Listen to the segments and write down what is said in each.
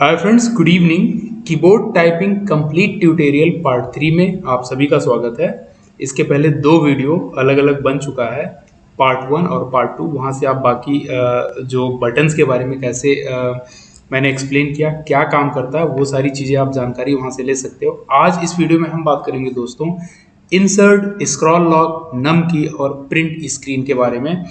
Hi friends, good evening. Keyboard typing complete tutorial part 3 में आप सभी का स्वागत है। इसके पहले दो वीडियो अलग अलग बन चुका है, पार्ट 1 और पार्ट 2। वहाँ से आप बाकी जो बटन्स के बारे में कैसे मैंने एक्सप्लेन किया, क्या काम करता है, वो सारी चीज़ें आप जानकारी वहाँ से ले सकते हो। आज इस वीडियो में हम बात करेंगे दोस्तों इंसर्ट, स्क्रॉल लॉक, नम की और प्रिंट स्क्रीन के बारे में।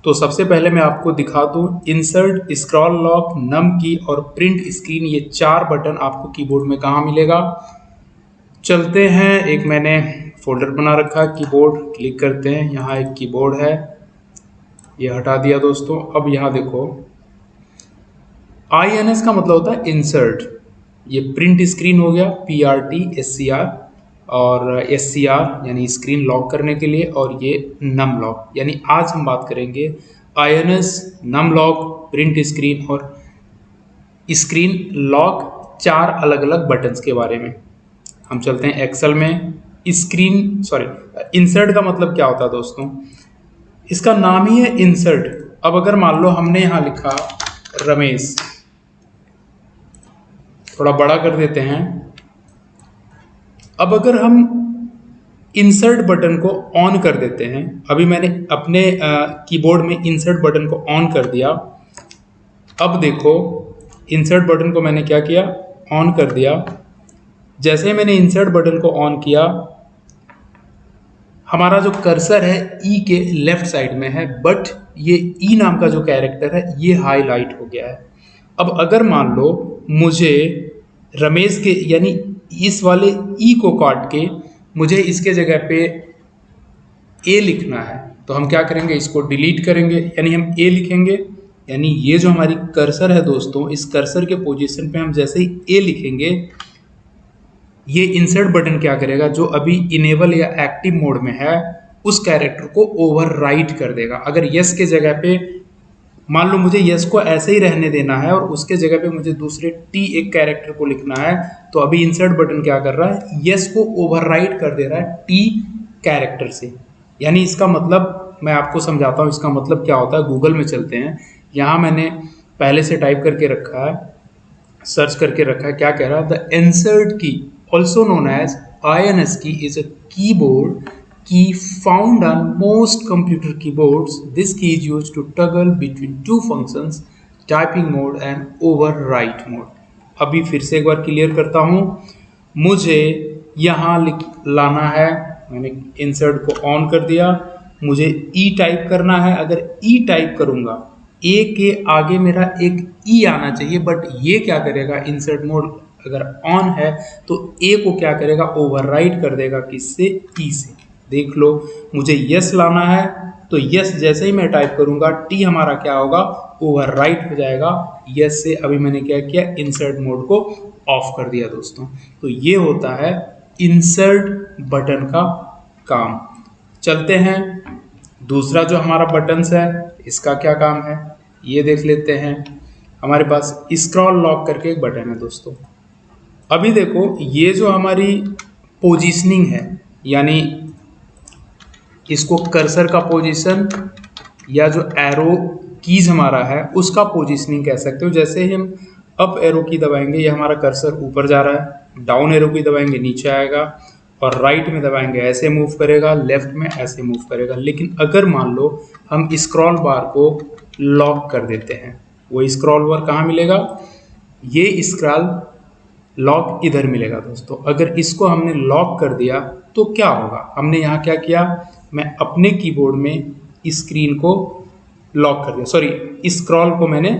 तो सबसे पहले मैं आपको दिखा दूं, इंसर्ट, स्क्रॉल लॉक, नम की और प्रिंट स्क्रीन, ये चार बटन आपको कीबोर्ड में कहाँ मिलेगा। चलते हैं, एक मैंने फोल्डर बना रखा है कीबोर्ड, क्लिक करते हैं, यहाँ एक कीबोर्ड है, ये हटा दिया दोस्तों। अब यहाँ देखो, INS का मतलब होता है इंसर्ट, ये प्रिंट स्क्रीन हो गया, PRT SCR, और SCR यानी स्क्रीन लॉक करने के लिए, और ये नम लॉक। यानी आज हम बात करेंगे INS, num lock, print screen और स्क्रीन लॉक, चार अलग अलग बटन्स के बारे में। हम चलते हैं एक्सेल में। इंसर्ट का मतलब क्या होता है दोस्तों, इसका नाम ही है इंसर्ट। अब अगर मान लो हमने यहाँ लिखा रमेश, थोड़ा बड़ा कर देते हैं। अब अगर हम इंसर्ट बटन को ऑन कर देते हैं, अभी मैंने अपने कीबोर्ड में इंसर्ट बटन को ऑन कर दिया। अब देखो, इंसर्ट बटन को मैंने क्या किया, ऑन कर दिया। जैसे मैंने इंसर्ट बटन को ऑन किया, हमारा जो कर्सर है ई के लेफ्ट साइड में है, बट ये ई नाम का जो कैरेक्टर है ये हाईलाइट हो गया है। अब अगर मान लो मुझे रमेश के यानी इस वाले ई को काट के मुझे इसके जगह पे ए लिखना है, तो हम क्या करेंगे, इसको डिलीट करेंगे, यानी हम ए लिखेंगे। यानी ये जो हमारी कर्सर है दोस्तों, इस कर्सर के पोजीशन पे हम जैसे ही ए लिखेंगे, ये इंसर्ट बटन क्या करेगा, जो अभी इनेबल या एक्टिव मोड में है उस कैरेक्टर को ओवरराइट कर देगा। अगर यस के जगह पे, मान लो मुझे यस को ऐसे ही रहने देना है और उसके जगह पे मुझे दूसरे टी एक कैरेक्टर को लिखना है, तो अभी इंसर्ट बटन क्या कर रहा है, यस को ओवरराइट कर दे रहा है टी कैरेक्टर से। यानी इसका मतलब मैं आपको समझाता हूँ, इसका मतलब क्या होता है। गूगल में चलते हैं, यहाँ मैंने पहले से टाइप करके रखा है, सर्च करके रखा है, क्या कह रहा है, द इंसर्ट की ऑल्सो नोन एज INS की is a keyboard key found on most computer keyboards. This key is used to toggle between two functions, typing mode and overwrite mode. अभी फिर से एक बार क्लियर करता हूँ, मुझे यहाँ लाना है, मैंने इंसर्ट को ऑन कर दिया, मुझे ई टाइप करना है। अगर ई टाइप करूँगा, ए के आगे मेरा एक ई आना चाहिए, बट ये क्या करेगा, इंसर्ट मोड अगर ऑन है तो ए को क्या करेगा, ओवरराइट कर देगा, किससे, ई से। देख लो, मुझे यस लाना है, तो यस जैसे ही मैं टाइप करूंगा, टी हमारा क्या होगा, ओवरराइट हो जाएगा यस से। अभी मैंने क्या किया, इंसर्ट मोड को ऑफ कर दिया दोस्तों। तो ये होता है इंसर्ट बटन का काम। चलते हैं, दूसरा जो हमारा बटन्स है, इसका क्या काम है ये देख लेते हैं। हमारे पास स्क्रॉल लॉक करके एक बटन है दोस्तों। अभी देखो, ये जो हमारी पोजीशनिंग है, यानी इसको कर्सर का पोजीशन या जो एरो कीज हमारा है उसका पोजीशनिंग कह सकते हो। जैसे ही हम अप एरो की दबाएंगे, ये हमारा कर्सर ऊपर जा रहा है, डाउन एरो की दबाएंगे नीचे आएगा, और राइट में दबाएंगे ऐसे मूव करेगा, लेफ्ट में ऐसे मूव करेगा। लेकिन अगर मान लो हम स्क्रॉल बार को लॉक कर देते हैं, वो स्क्रॉल बार कहाँ मिलेगा, ये स्क्रॉल लॉक इधर मिलेगा दोस्तों। अगर इसको हमने लॉक कर दिया तो क्या होगा, हमने यहाँ क्या किया, मैं अपने कीबोर्ड में स्क्रीन को लॉक कर दिया, सॉरी स्क्रॉल को मैंने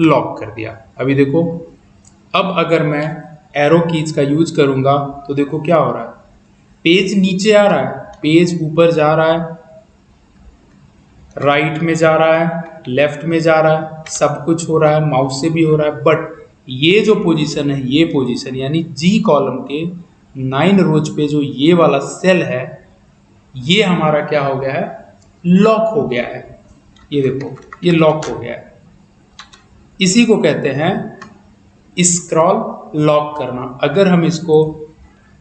लॉक कर दिया। अभी देखो, अब अगर मैं एरो कीज का यूज करूंगा तो देखो क्या हो रहा है, पेज नीचे आ रहा है, पेज ऊपर जा रहा है, राइट में जा रहा है, लेफ्ट में जा रहा है, सब कुछ हो रहा है, माउस से भी हो रहा है। बट ये जो पोजीशन है, ये पोजीशन यानी जी कॉलम के 9 रोज पे जो ये वाला सेल है, ये हमारा क्या हो गया है, लॉक हो गया है। ये देखो, ये लॉक हो गया है। इसी को कहते हैं स्क्रॉल लॉक करना। अगर हम इसको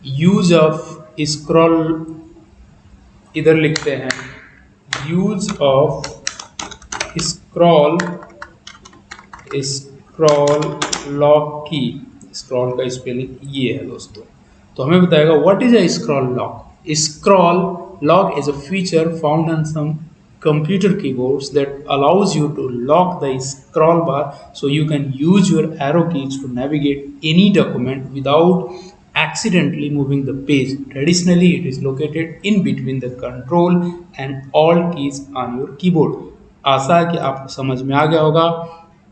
यूज ऑफ स्क्रॉल, इधर लिखते हैं use of scroll scroll lock की, स्क्रॉल का स्पेलिंग ये है दोस्तों। तो हमें बताएगा what is a scroll lock. Scroll lock is a feature found on some computer keyboards that allows you to lock the scroll bar so you can use your arrow keys to navigate any document without accidentally moving the page. Traditionally, it is located in between the control and alt keys on your keyboard. आशा है कि आपको समझ में आ गया होगा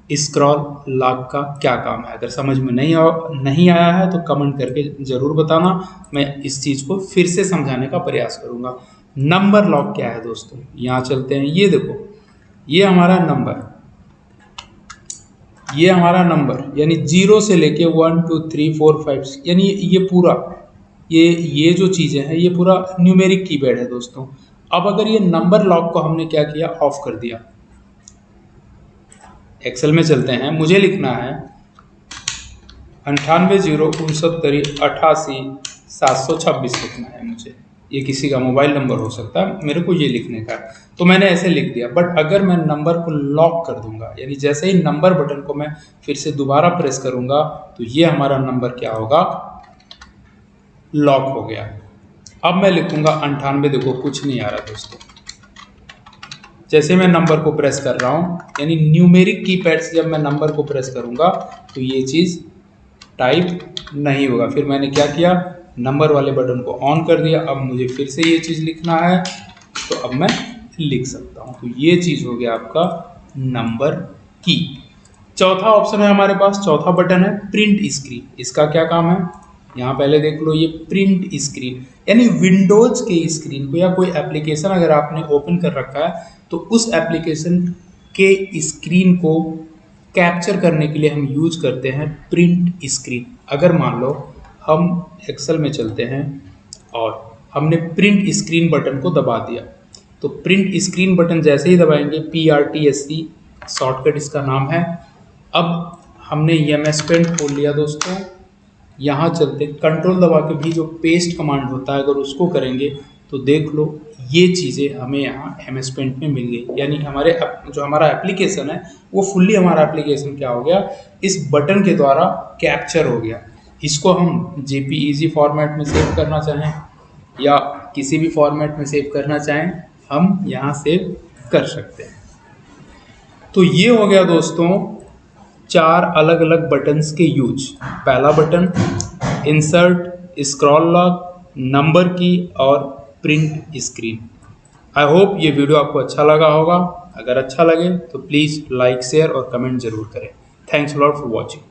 scroll lock का क्या काम है। अगर समझ में नहीं आया है तो कमेंट करके ज़रूर बताना, मैं इस चीज़ को फिर से समझाने का प्रयास करूँगा। नंबर लॉक क्या है दोस्तों, यहाँ चलते हैं। ये देखो, ये हमारा नंबर यानी 0 से लेके 1 2 3 4 5 यानी ये पूरा ये जो चीज़ें हैं ये पूरा न्यूमेरिक कीपैड है दोस्तों। अब अगर ये नंबर लॉक को हमने क्या किया, ऑफ कर दिया। एक्सेल में चलते हैं, मुझे लिखना है 98096988 लिखना है मुझे। ये किसी का मोबाइल नंबर हो सकता है, मेरे को ये लिखने का है, तो मैंने ऐसे लिख दिया। बट अगर मैं नंबर को लॉक कर दूंगा, यानी जैसे ही नंबर बटन को मैं फिर से दोबारा प्रेस करूंगा तो ये हमारा नंबर क्या होगा, लॉक हो गया। अब मैं लिखूंगा 98, देखो कुछ नहीं आ रहा दोस्तों। जैसे मैं नंबर को प्रेस कर रहा हूँ, यानी न्यूमेरिक कीपैड से जब मैं नंबर को प्रेस करूंगा तो ये चीज़ टाइप नहीं होगा। फिर मैंने क्या किया, नंबर वाले बटन को ऑन कर दिया। अब मुझे फिर से ये चीज़ लिखना है तो अब मैं लिख सकता हूँ। तो ये चीज़ हो गया आपका नंबर की। चौथा ऑप्शन है हमारे पास, चौथा बटन है प्रिंट स्क्रीन। इसका क्या काम है, यहाँ पहले देख लो। ये प्रिंट स्क्रीन यानी विंडोज के स्क्रीन को या कोई एप्लीकेशन अगर आपने ओपन कर रखा है तो उस एप्लीकेशन के स्क्रीन को कैप्चर करने के लिए हम यूज करते हैं प्रिंट स्क्रीन। अगर मान लो हम एक्सेल में चलते हैं और हमने प्रिंट स्क्रीन बटन को दबा दिया, तो प्रिंट स्क्रीन बटन जैसे ही दबाएंगे, PRTSC शॉर्टकट इसका नाम है। अब हमने MS पेंट खोल लिया दोस्तों। यहाँ चलते, कंट्रोल दबा के भी जो पेस्ट कमांड होता है अगर उसको करेंगे तो देख लो ये चीज़ें हमें यहाँ MS पेंट में मिल गई। यानी जो हमारा एप्लीकेशन है वो फुल्ली हमारा एप्लीकेशन क्या हो गया, इस बटन के द्वारा कैप्चर हो गया। इसको हम JPEG फॉर्मेट में सेव करना चाहें या किसी भी फॉर्मेट में सेव करना चाहें, हम यहाँ सेव कर सकते हैं। तो ये हो गया दोस्तों 4 अलग अलग बटन्स के यूज। पहला button insert, scroll lock, number की और प्रिंट स्क्रीन। आई होप ये वीडियो आपको अच्छा लगा होगा। अगर अच्छा लगे तो प्लीज़ लाइक, शेयर और कमेंट जरूर करें। Thanks a lot for watching.